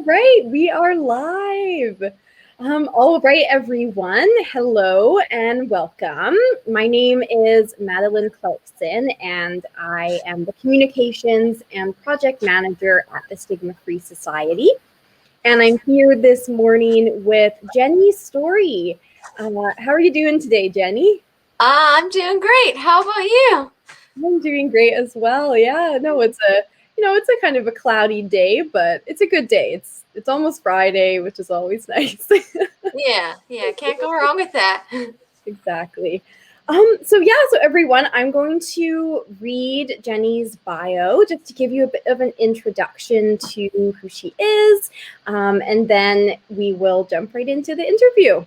right, we are live. All right, everyone. Hello and welcome. My name is Madeleine Clarkson, and I am the Communications and Project Manager at the Stigma-Free Society. And I'm here this morning with Jenny Story. How are you doing today, Jenny? I'm doing great. How about you? I'm doing great as well. Yeah, no, it's a kind of a cloudy day, but it's a good day. It's almost Friday, which is always nice. Yeah, can't go wrong with that. Exactly. So everyone, I'm going to read Jenny's bio just to give you a bit of an introduction to who she is, and then we will jump right into the interview.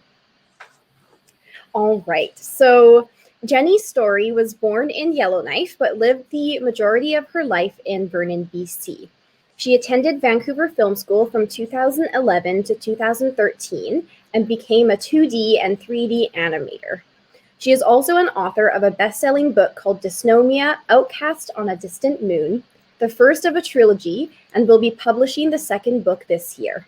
All right. So Jenny Story was born in Yellowknife, but lived the majority of her life in Vernon, BC. She attended Vancouver Film School from 2011 to 2013 and became a 2D and 3D animator. She is also an author of a best-selling book called Dysnomia, Outcasts on a Distant Moon, the first of a trilogy, and will be publishing the second book this year.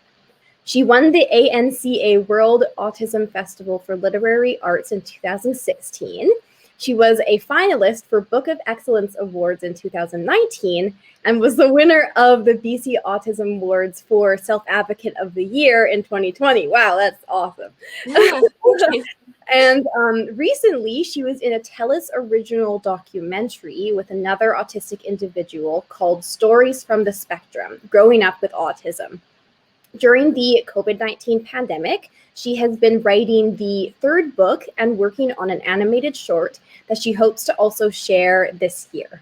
She won the ANCA World Autism Festival for Literary Arts in 2016. She was a finalist for Book of Excellence Awards in 2019 and was the winner of the BCAutism Awards for Self-Advocate of the Year in 2020. Wow, that's awesome. And recently, she was in a TELUS original documentary with another autistic individual called Stories from the Spectrum, Growing Up with Autism. During the COVID-19 pandemic, she has been writing the third book and working on an animated short that she hopes to also share this year.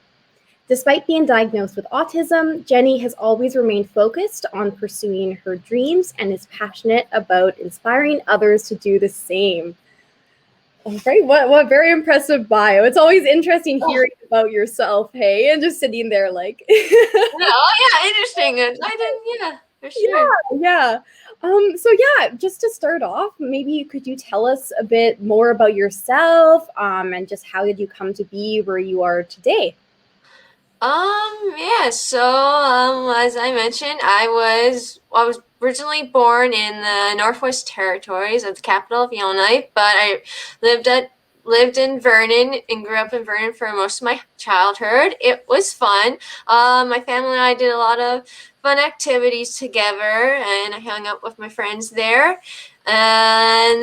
Despite being diagnosed with autism, Jenny has always remained focused on pursuing her dreams and is passionate about inspiring others to do the same. Okay, what very impressive bio. It's always interesting hearing about yourself, hey, and just sitting there like Interesting. I didn't, yeah, for sure. Yeah. Just to start off, maybe could you tell us a bit more about yourself, and just how did you come to be where you are today? As I mentioned, I was originally born in the Northwest Territories of the capital of Yellowknife, but I lived in Vernon and grew up in Vernon for most of my childhood. It was fun. My family and I did a lot of fun activities together, and I hung out with my friends there. Then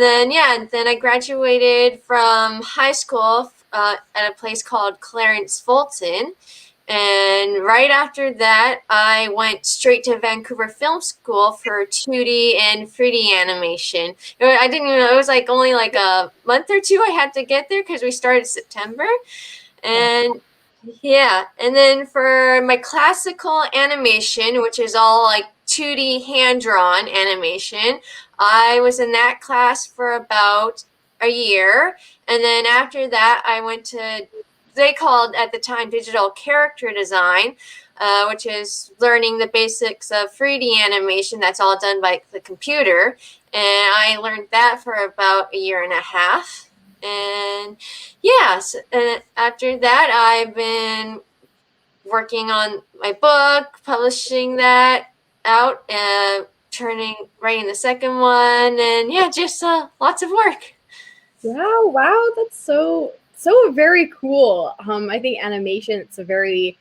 I graduated from high school at a place called Clarence Fulton. And right after that, I went straight to Vancouver Film School for 2D and 3D animation. I didn't even know, it was like only like a month or two I had to get there because we started September. And and then for my classical animation, which is all like 2D hand-drawn animation, I was in that class for about a year. And then after that, I went to, they called at the time digital character design, which is learning the basics of 3D animation that's all done by the computer. And I learned that for about a year and a half. And and after that, I've been working on my book, publishing that out, writing the second one, and just lots of work. Yeah, wow, that's so very cool. I think animation, it's a very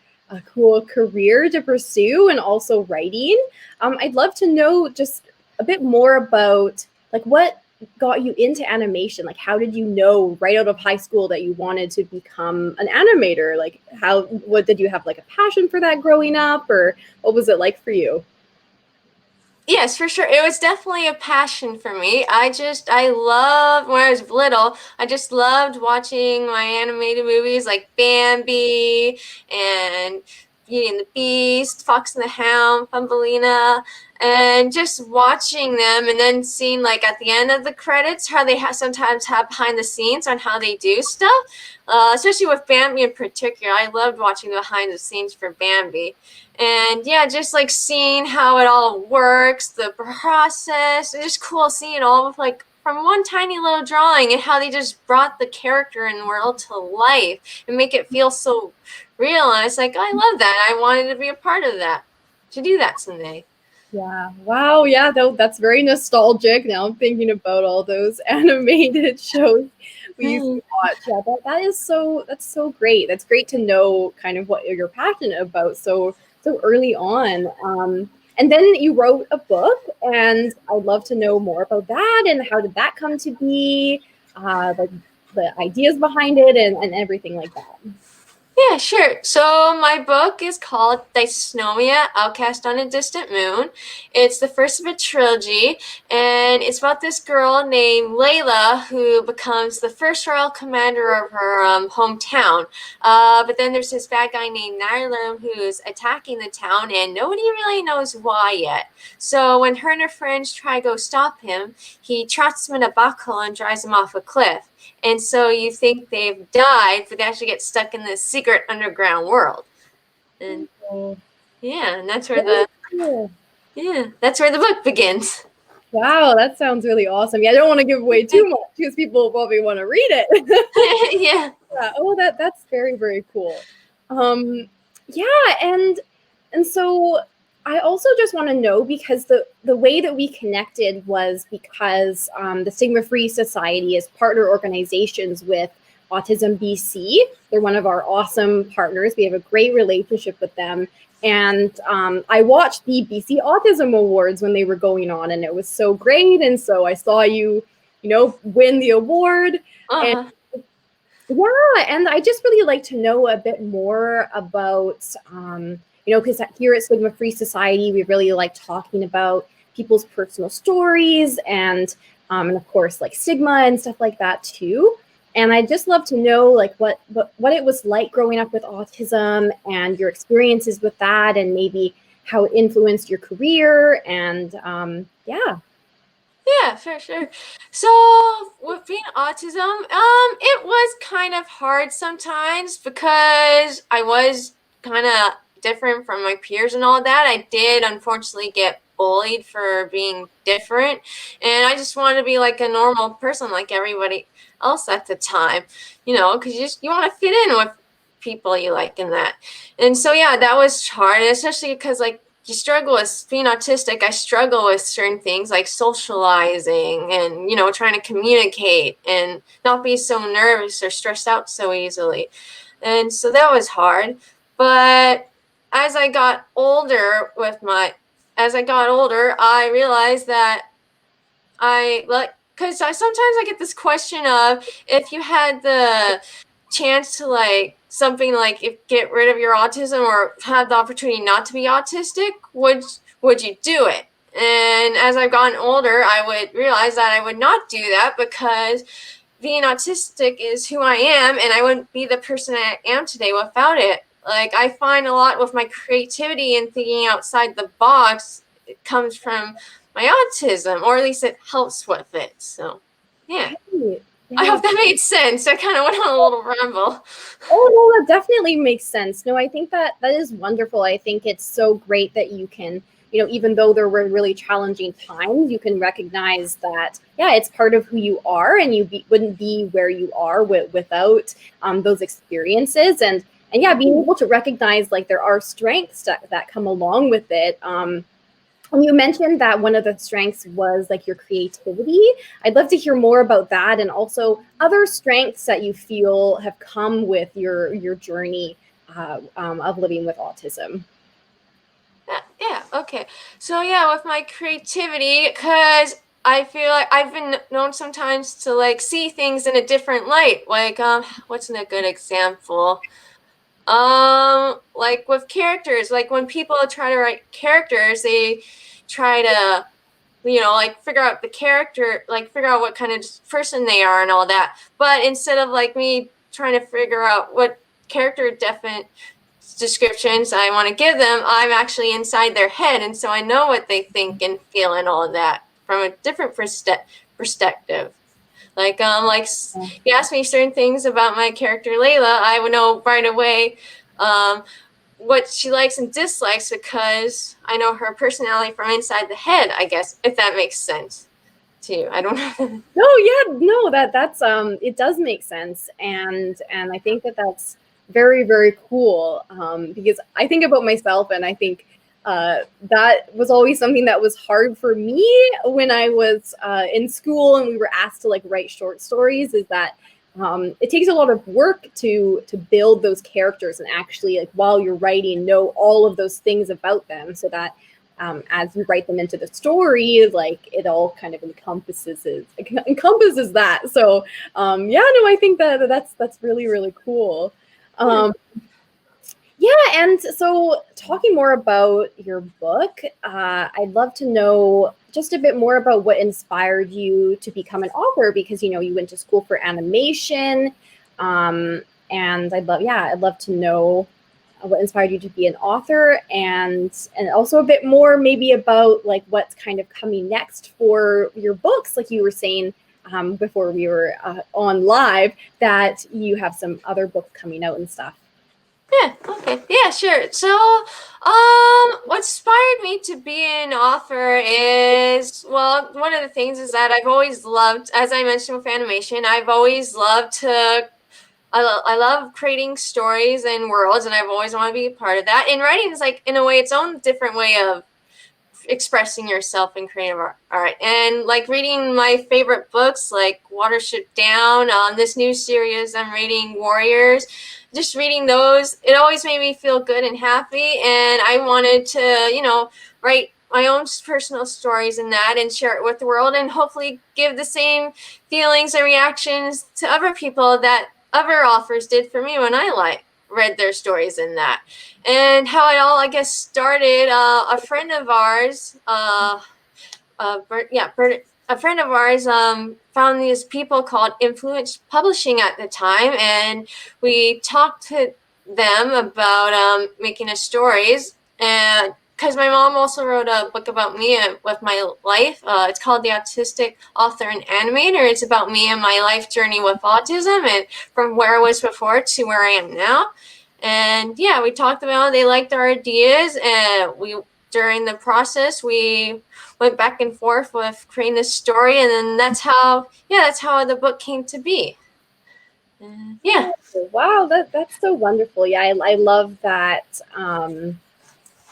cool career to pursue, and also writing. I'd love to know just a bit more about like what got you into animation. Like, how did you know right out of high school that you wanted to become an animator? Like, what did you have, like a passion for that growing up, or what was it like for you? Yes, for sure. It was definitely a passion for me. I loved, when I was little, I just loved watching my animated movies like Bambi and Beauty and the Beast, Fox and the Hound, Thumbelina, and just watching them and then seeing like at the end of the credits how they sometimes have behind the scenes on how they do stuff. Especially with Bambi in particular. I loved watching the behind the scenes for Bambi. And just like seeing how it all works, the process, it's just cool seeing it all with like from one tiny little drawing and how they just brought the character and world to life and make it feel so real. And it's like, I love that. I wanted to be a part of that, to do that someday. Yeah. Wow. Yeah. That's very nostalgic. Now I'm thinking about all those animated shows we used to watch. Yeah. That's so great. That's great to know kind of what you're passionate about so early on. And then you wrote a book, and I'd love to know more about that and how did that come to be, like the ideas behind it and everything like that. Yeah, sure. So my book is called Dysnomia, Outcast on a Distant Moon. It's the first of a trilogy, and it's about this girl named Layla who becomes the first royal commander of her hometown. But then there's this bad guy named Nylam who's attacking the town, and nobody really knows why yet. So when her and her friends try to go stop him, he traps them in a buckle and drives them off a cliff. And so you think they've died, but they actually get stuck in this secret underground world. And yeah, and that's where that's where the book begins. Wow, that sounds really awesome. Yeah, I don't want to give away too much because people will probably want to read it. Yeah. Yeah. Oh, that's very, very cool. Yeah, and so I also just want to know, because the way that we connected was because the Stigma-Free Society is partner organizations with Autism BC. They're one of our awesome partners. We have a great relationship with them. And I watched the BC Autism Awards when they were going on, and it was so great. And so I saw you win the award. And yeah, and I just really like to know a bit more about, because here at Stigma Free Society, we really like talking about people's personal stories and of course, like stigma and stuff like that too. And I'd just love to know, like, what it was like growing up with autism and your experiences with that, and maybe how it influenced your career. And yeah. Yeah, for sure. So with being autism, it was kind of hard sometimes because I was kind of different from my peers and all that. I did unfortunately get bullied for being different, and I just wanted to be like a normal person like everybody else at the time, because you want to fit in with people you like and that. And so yeah, that was hard, especially because like you struggle with being autistic. I struggle with certain things like socializing and, trying to communicate and not be so nervous or stressed out so easily. And so that was hard. But as I got older, I realized that because sometimes I get this question of, if you had the chance to get rid of your autism or have the opportunity not to be autistic, would you do it? And as I've gotten older, I would realize that I would not do that, because being autistic is who I am, and I wouldn't be the person I am today without it. Like, I find a lot with my creativity and thinking outside the box, it comes from my autism, or at least it helps with it. So yeah. Right. I Yeah. hope that made sense. I kind of went on a little ramble. Oh, no, that definitely makes sense. No, I think that is wonderful. I think it's so great that you can, even though there were really challenging times, you can recognize that, yeah, it's part of who you are, and wouldn't be where you are without those experiences. And yeah, being able to recognize, like, there are strengths that come along with it. And you mentioned that one of the strengths was like your creativity. I'd love to hear more about that, and also other strengths that you feel have come with your journey of living with autism. Yeah, okay. So yeah, with my creativity, because I feel like I've been known sometimes to like see things in a different light. Like, what's a good example? Like with characters, like when people try to write characters, they try to, like figure out the character, like figure out what kind of person they are and all that. But instead of like me trying to figure out what character descriptions I want to give them, I'm actually inside their head, and so I know what they think and feel and all of that from a different perspective. Like, you ask me certain things about my character Layla, I would know right away what she likes and dislikes, because I know her personality from inside the head, I guess, if that makes sense to you. I don't know. No, that's it does make sense, and I think that that's very, very cool, because I think about myself, and I think that was always something that was hard for me when I was in school and we were asked to like write short stories, is that it takes a lot of work to build those characters and actually, like, while you're writing, know all of those things about them, so that as you write them into the story, like, it all kind of encompasses that. So yeah, no, I think that's really, really cool. Yeah, and so talking more about your book, I'd love to know just a bit more about what inspired you to become an author, because you went to school for animation, and I'd love to know what inspired you to be an author, and also a bit more maybe about like what's kind of coming next for your books, like you were saying before we were on live, that you have some other books coming out and stuff. Yeah, okay. Yeah, sure. So, what inspired me to be an author is, well, one of the things is that I've always loved, as I mentioned with animation, I've always loved to, I love creating stories and worlds, and I've always wanted to be a part of that. And writing is like, in a way, its own different way of expressing yourself in creative art. And like reading my favorite books like Watership Down, this new series I'm reading, Warriors, just reading those, it always made me feel good and happy, and I wanted to write my own personal stories in that and share it with the world, and hopefully give the same feelings and reactions to other people that other authors did for me when I read their stories in that. And how it all, I guess, started, a friend of ours, a friend of ours found these people called Influence Publishing at the time, and we talked to them about making us stories. And because my mom also wrote a book about me with my life. It's called The Autistic Author and Animator. It's about me and my life journey with autism, and from where I was before to where I am now. And yeah, we talked about it. They liked our ideas, and during the process we went back and forth with creating this story, and then that's how the book came to be. Yeah. Wow, that's so wonderful. Yeah, I love that.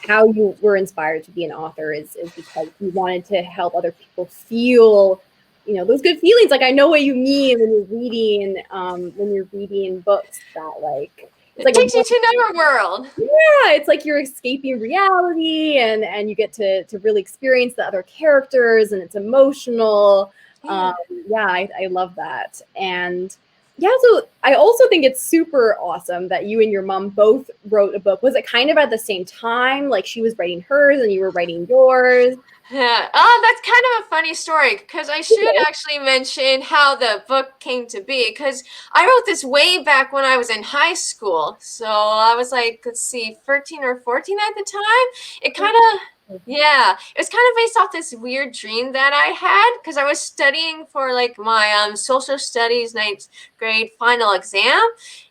How you were inspired to be an author is because you wanted to help other people feel, those good feelings. Like, I know what you mean when you're reading books that, like, it's It like takes you to another world. yeah, it's like you're escaping reality, and you get to really experience the other characters, and it's emotional. Yeah. Yeah, I love that. And yeah, so I also think it's super awesome that you and your mom both wrote a book. Was it kind of at the same time? Like, she was writing hers and you were writing yours? Yeah. Oh, that's kind of a funny story, because I should actually mention how the book came to be, because I wrote this way back when I was in high school. So I was like, let's see, 13 or 14 at the time. It kind of, yeah, it was kind of based off this weird dream that I had, because I was studying for like my social studies ninth grade final exam.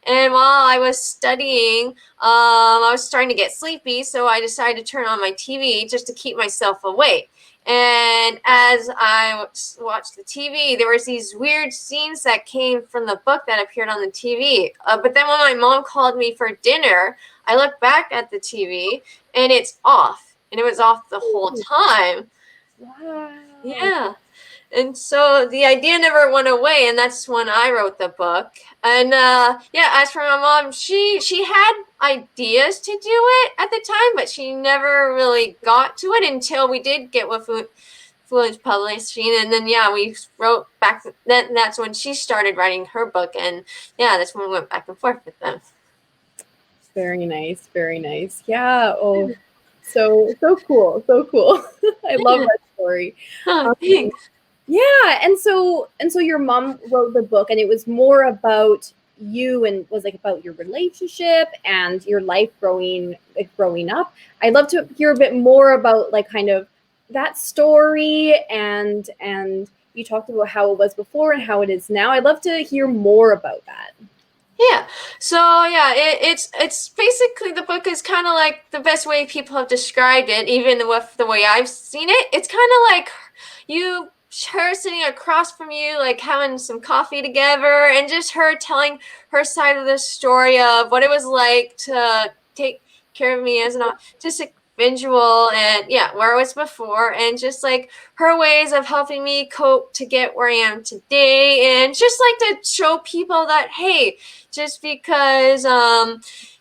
And while I was studying, I was starting to get sleepy, so I decided to turn on my TV just to keep myself awake. And as I watched the TV, there was these weird scenes that came from the book that appeared on the TV. But then when my mom called me for dinner, I looked back at the TV and it's off. And it was off the whole time. Wow. Yeah. And so the idea never went away, and that's when I wrote the book. And yeah, as for my mom, she had ideas to do it at the time, but she never really got to it until we did get with Fluence Publishing, and then yeah, we wrote back. That's when she started writing her book, and yeah, that's when we went back and forth with them. Very nice, very nice. Yeah. Oh, so cool, so cool. I love that story. Oh, thanks. Yeah, and so your mom wrote the book, and it was more about you, and was like about your relationship and your life growing up. I'd love to hear a bit more about like kind of that story, and you talked about how it was before and how it is now. I'd love to hear more about that. Yeah. So yeah, it's basically, the book is kind of like the best way people have described it, even with the way I've seen it. It's kind of like her sitting across from you, like having some coffee together, and just her telling her side of the story of what it was like to take care of me as an autistic visual and where I was before, and just like her ways of helping me cope to get where I am today, and just like to show people that, hey, just because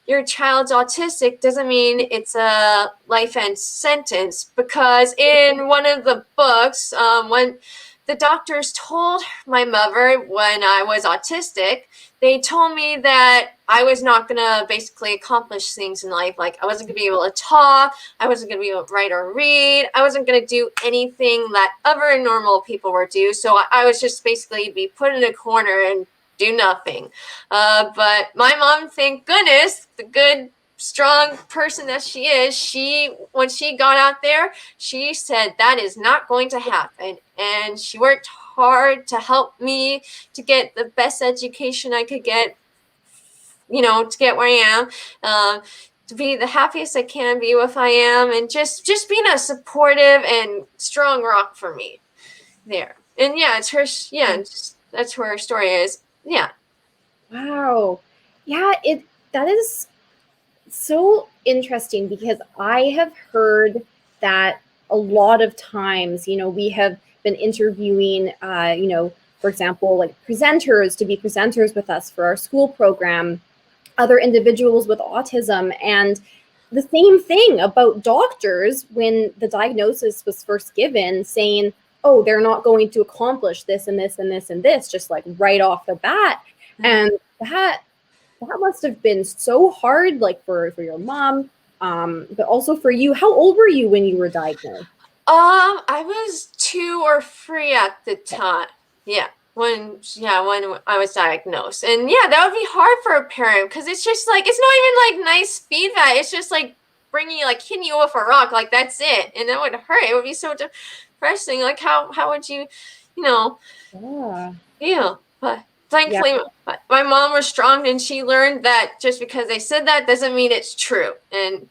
your child's autistic doesn't mean it's a life end sentence. Because in one of the books, when the doctors told my mother when I was autistic, they told me that I was not going to basically accomplish things in life. Like, I wasn't going to be able to talk. I wasn't going to be able to write or read. I wasn't going to do anything that other normal people were do. So I was just basically be put in a corner and do nothing. But my mom, thank goodness, the good, strong person that she is, when she got out there, she said that is not going to happen. And she worked hard to help me to get the best education I could get, to get where I am, to be the happiest I can be with I am, and just being a supportive and strong rock for me there. And it's her, that's where her story is. Yeah. Wow. Yeah, that is so interesting, because I have heard that a lot of times, we have been interviewing, for example, like presenters to be presenters with us for our school program, other individuals with autism, and the same thing about doctors when the diagnosis was first given, saying, oh, they're not going to accomplish this and this and this and this, just like right off the bat. And that must have been so hard, like for your mom, but also for you. How old were you when you were diagnosed? I was 2 or 3 at the time. When I was diagnosed. And that would be hard for a parent, because it's just like, it's not even like nice feedback. It's just like bringing you, like hitting you with a rock, like that's it. And that would hurt. It would be so depressing. Like how would you, feel? But thankfully, my mom was strong, and she learned that just because they said that doesn't mean it's true. And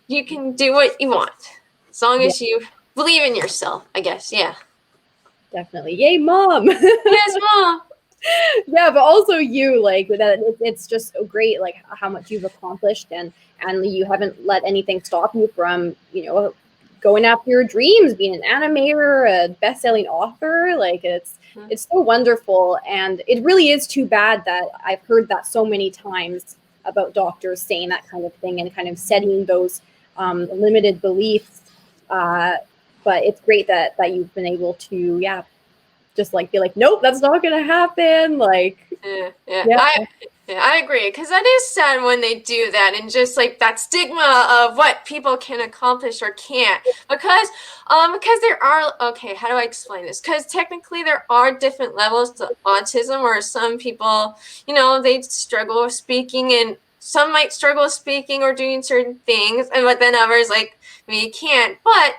you can do what you want, as long as you believe in yourself, I guess. Yeah. Definitely. Yay, mom. Yes, mom. Yeah, but also you, like that. It's just so great, like how much you've accomplished, and you haven't let anything stop you from, going after your dreams, being an animator, a best-selling author. Like it's so wonderful, and it really is too bad that I've heard that so many times about doctors saying that kind of thing and kind of setting those limited beliefs. But it's great that you've been able to, just like be like, nope, that's not gonna happen. Like, I agree, because that is sad when they do that, and just like that stigma of what people can accomplish or can't, because there are, okay, how do I explain this? Because technically there are different levels to autism, where some people, they struggle with speaking, and some might struggle with speaking or doing certain things, but then others like me can't. But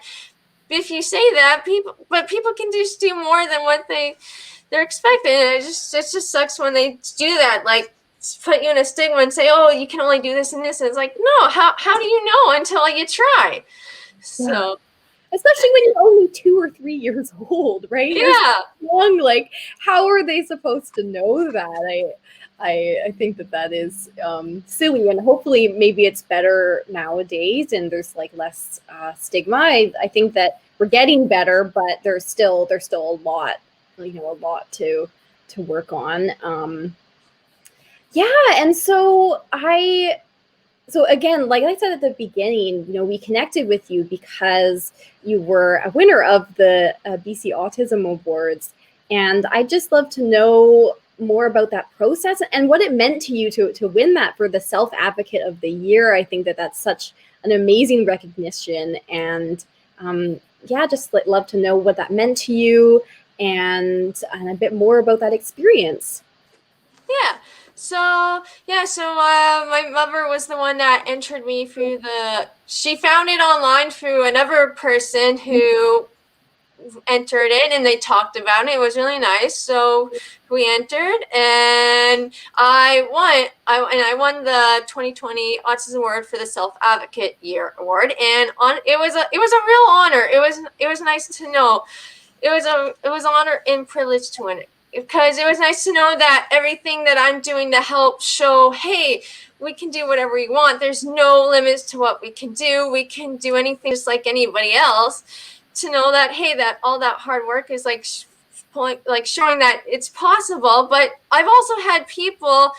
if you say that, people can just do more than what they're expecting. And it just sucks when they do that, like put you in a stigma and say, oh, you can only do this and this. And it's like, no, how do you know until you try? So especially when you're only 2 or 3 years old, right? Long, like, how are they supposed to know that? I think that is silly, and hopefully maybe it's better nowadays, and there's like less stigma. I think that we're getting better, but there's still a lot, a lot to work on. And so again, like I said at the beginning, we connected with you because you were a winner of the BCAutism Awards, and I'd just love to know more about that process and what it meant to you to win that for the Self Advocate of the Year. I think that that's such an amazing recognition, and just love to know what that meant to you, and a bit more about that experience. So my mother was the one that entered me through she found it online through another person who entered it, and they talked about it. It was really nice. So we entered, and I won the 2020 Autism Award for the Self Advocate Year Award. And it was a real honor. It was nice to know. It was an honor and privilege to win it, because it was nice to know that everything that I'm doing to help show, hey, we can do whatever we want. There's no limits to what we can do. We can do anything just like anybody else. To know that, hey, that all that hard work is like showing that it's possible. But I've also had people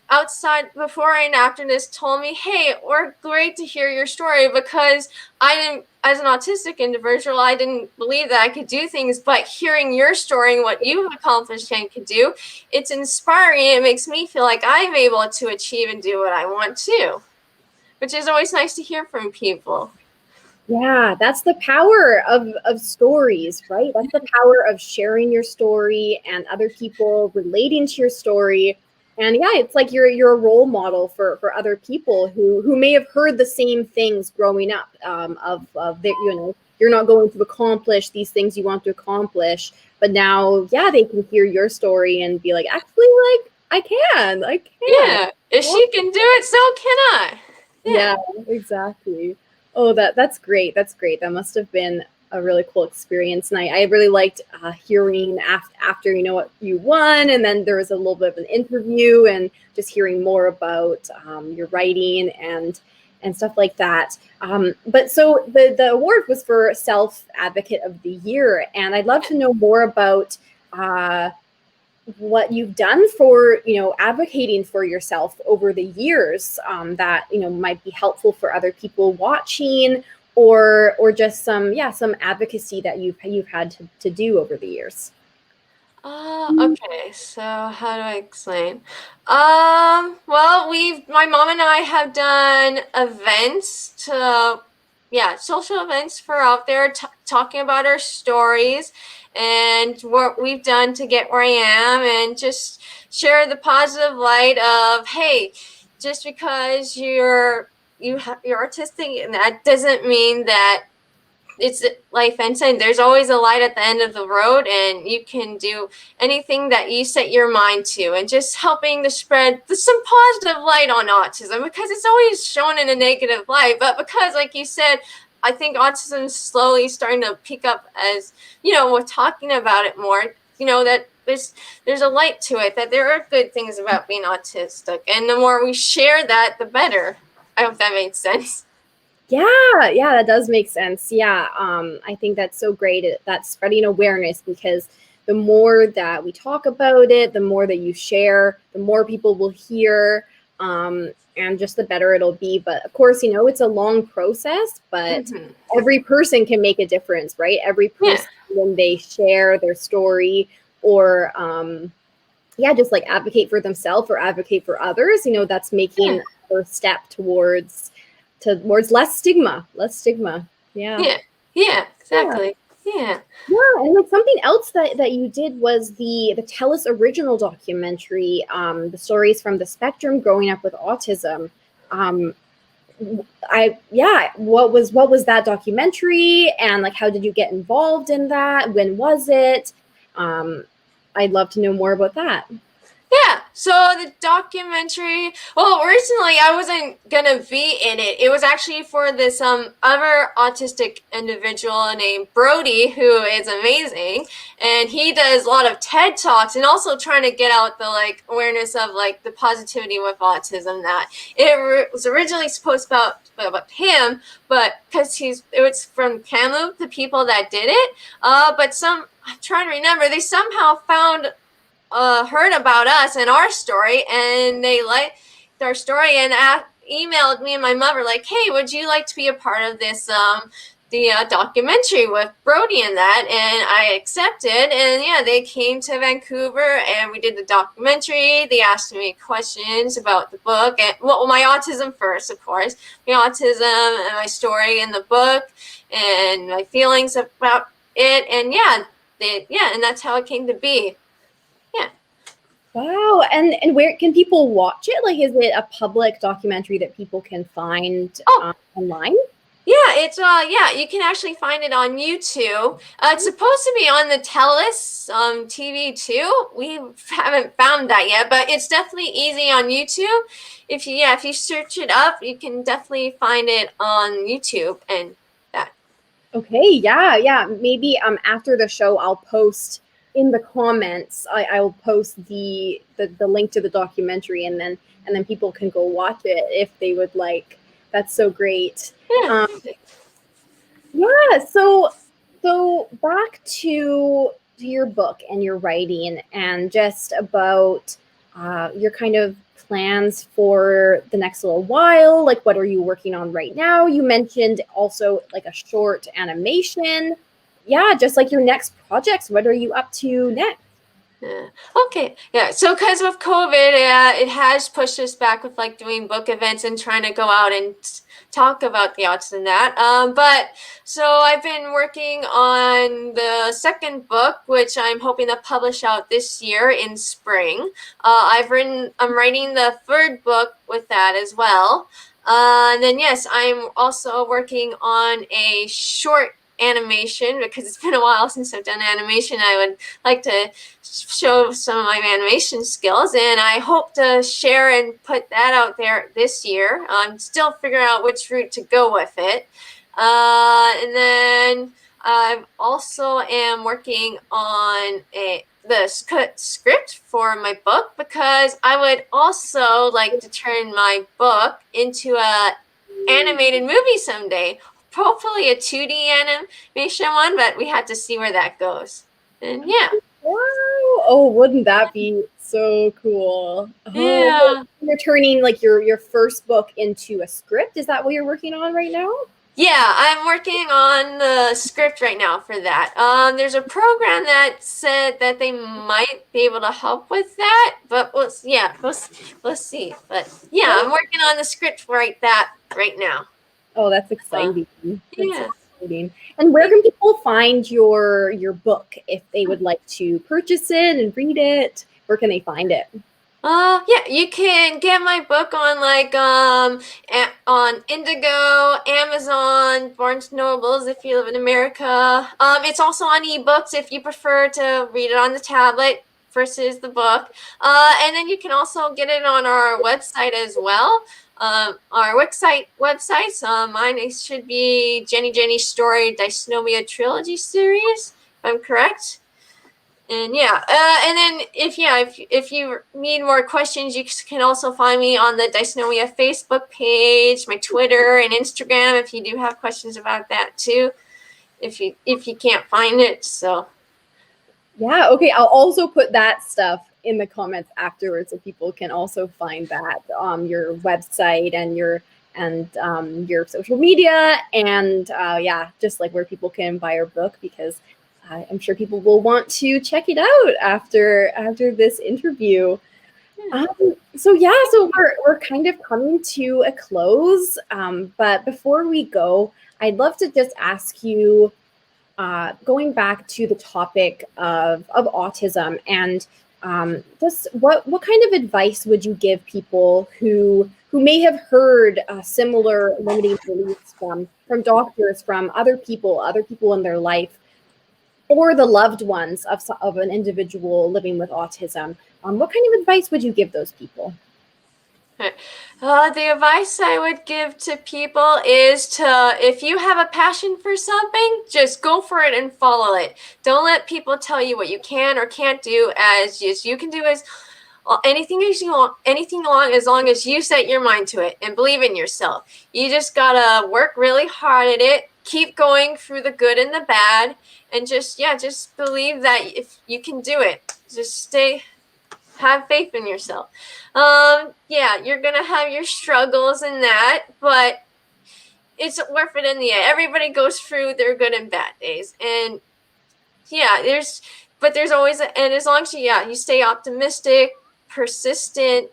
outside before and after this told me, hey, we're great to hear your story, because I didn't, as an autistic individual, I didn't believe that I could do things, but hearing your story and what you've accomplished and could do, it's inspiring. It makes me feel like I'm able to achieve and do what I want to, which is always nice to hear from people. Yeah, that's the power of stories, right? That's the power of sharing your story and other people relating to your story. And yeah, it's like you're a role model for other people who may have heard the same things growing up, of the, you know, you're not going to accomplish these things you want to accomplish, but now, yeah, they can hear your story and be like, actually, like, I can. Yeah, if she can do it, so can I. Yeah, exactly. Oh, that's great. That's great. That must have been a really cool experience. And I really liked hearing after, you know, what you won. And then there was a little bit of an interview and just hearing more about your writing and stuff like that. But so the award was for Self Advocate of the Year. And I'd love to know more about what you've done for, you know, advocating for yourself over the years, that, you know, might be helpful for other people watching, or just some advocacy that you've had to do over the years. Okay, so how do I explain? Well, my mom and I have done events social events for out there, talking about our stories and what we've done to get where I am, and just share the positive light of, hey, just because you're artistic, and that doesn't mean that it's life ends. And there's always a light at the end of the road, and you can do anything that you set your mind to, and just helping to spread some positive light on autism, because it's always shown in a negative light. But because, like you said, I think autism is slowly starting to pick up, as, you know, we're talking about it more, you know, that there's a light to it, that there are good things about being autistic, and the more we share that, the better. I hope that made sense. Yeah, that does make sense. Yeah, I think that's so great. That's spreading awareness, because the more that we talk about it, the more that you share, the more people will hear, and just the better it'll be. But of course, you know, it's a long process, but every person can make a difference, right? Every person, when they share their story, or just like advocate for themselves or advocate for others, you know, that's making a first step towards less stigma. Yeah, Exactly. Yeah. And like something else that you did was the Tellus original documentary, the stories from the spectrum growing up with autism. What was that documentary, and like how did you get involved in that? When was it? I'd love to know more about that. Yeah, so the documentary, well, originally I wasn't gonna be in it. It was actually for this other autistic individual named Brody, who is amazing, and he does a lot of TED Talks, and also trying to get out the like awareness of like the positivity with autism. That it was originally supposed about him, but because it was from Kamloops, the people that did it, but I'm trying to remember, they somehow heard about us and our story, and they liked our story, and emailed me and my mother like, hey, would you like to be a part of this documentary with Brody and that? And I accepted, and yeah, they came to Vancouver and we did the documentary. They asked me questions about the book, and well, my autism first, of course, my autism and my story in the book and my feelings about it, and and that's how it came to be. Wow. And where can people watch it? Like, is it a public documentary that people can find online? Yeah, it's you can actually find it on YouTube. It's supposed to be on the Telus TV too. We haven't found that yet, but it's definitely easy on YouTube. If you search it up, you can definitely find it on YouTube and that. Okay, yeah. Maybe after the show I'll post in the comments, I will post the link to the documentary, and then people can go watch it if they would like. That's so great. Yeah. Yeah. So back to your book and your writing, and just about your kind of plans for the next little while. Like, what are you working on right now? You mentioned also like a short animation. Yeah, just like your next projects. What are you up to next? Yeah. Okay. Yeah. So, because of COVID, it has pushed us back with like doing book events and trying to go out and talk about the autism and that. But so I've been working on the second book, which I'm hoping to publish out this year in spring. I'm writing the third book with that as well. And then yes, I'm also working on a short animation because it's been a while since I've done animation. I would like to show some of my animation skills, and I hope to share and put that out there this year. I'm still figuring out which route to go with it. And then I also am working on the script for my book, because I would also like to turn my book into a animated movie someday. Hopefully a 2D animation one, but we have to see where that goes. And yeah. Wow. Oh, wouldn't that be so cool? Oh, Yeah. you're turning like your first book into a script. Is that what you're working on right now? Yeah, I'm working on the script right now for that. There's a program that said that they might be able to help with that, but we'll see. But yeah, I'm working on the script for that right now. Oh, that's exciting. That's Yeah. so exciting. And where can people find your book if they would like to purchase it and read it? Where can they find it? Yeah, you can get my book on like on Indigo, Amazon, Barnes Nobles if you live in America. It's also on ebooks if you prefer to read it on the tablet versus the book. And then you can also get it on our website as well. Our websites. Mine should be Jenny's Story Dysnomia Trilogy Series, if I'm correct. And yeah, and then if you need more questions, you can also find me on the Dysnomia Facebook page, my Twitter and Instagram if you do have questions about that too. If you can't find it, so Yeah, okay. I'll also put that stuff in the comments afterwards so people can also find that your website and your social media, and yeah, just like where people can buy your book, because I'm sure people will want to check it out after this interview. So we're kind of coming to a close, but before we go, I'd love to just ask you, going back to the topic of autism, and just what kind of advice would you give people who may have heard similar limiting beliefs from doctors, from other people in their life, or the loved ones of an individual living with autism? What kind of advice would you give those people? the advice I would give to people is to, if you have a passion for something, just go for it and follow it. Don't let people tell you what you can or can't do, as you can do as anything as long as you set your mind to it and believe in yourself. You just gotta work really hard at it, keep going through the good and the bad, and just believe that if you can do it. Just have faith in yourself. Yeah, you're gonna have your struggles and that, but it's worth it in the end. Everybody goes through their good and bad days, and yeah, there's always and as long as you stay optimistic, persistent,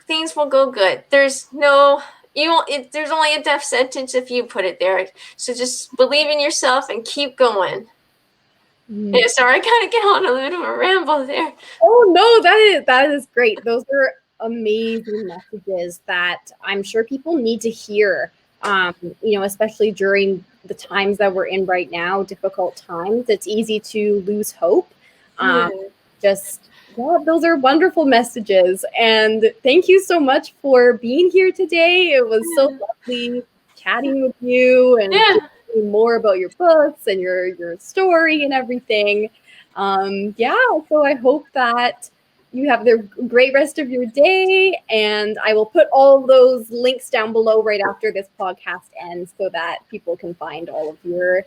things will go good. There's only a death sentence if you put it there. So just believe in yourself and keep going. Yeah, sorry, I kind of get on a little bit of a ramble there. Oh no, that is great. Those are amazing messages that I'm sure people need to hear. Especially during the times that we're in right now, difficult times. It's easy to lose hope. Those are wonderful messages, and thank you so much for being here today. It was so lovely chatting with you and me more about your books and your story and everything. So I hope that you have the great rest of your day, and I will put all those links down below right after this podcast ends so that people can find all of your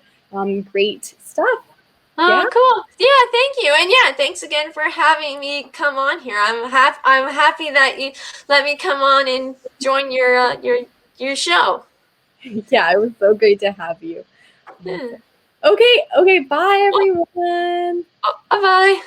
great stuff. Oh, cool. Yeah, thank you. And yeah, thanks again for having me come on here. I'm happy that you let me come on and join your show. Yeah, it was so great to have you. Yeah. Okay, bye everyone. Oh, bye-bye.